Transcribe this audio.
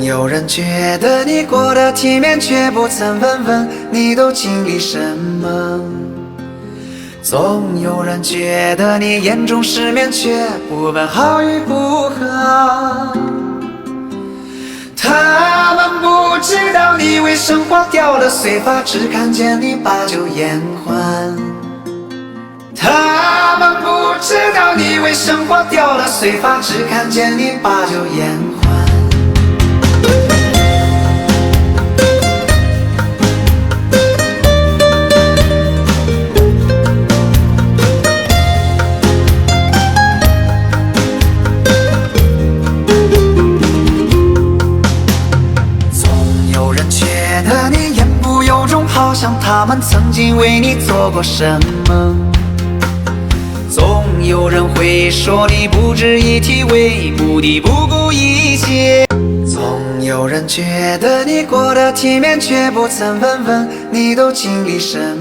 有人觉得你过得体面，却不曾问问你都经历什么。总有人觉得你眼中失眠，却不问好与不好。他们不知道你为生活掉了碎发，只看见你把酒言欢。他们不知道你为生活掉了碎发，只看见你把酒言欢。总有人觉得你言不由衷，好像他们曾经为你做过什么。总有人会说你不值一提，为目的不顾一切。总有人觉得你过得体面，却不曾问问你都经历什么。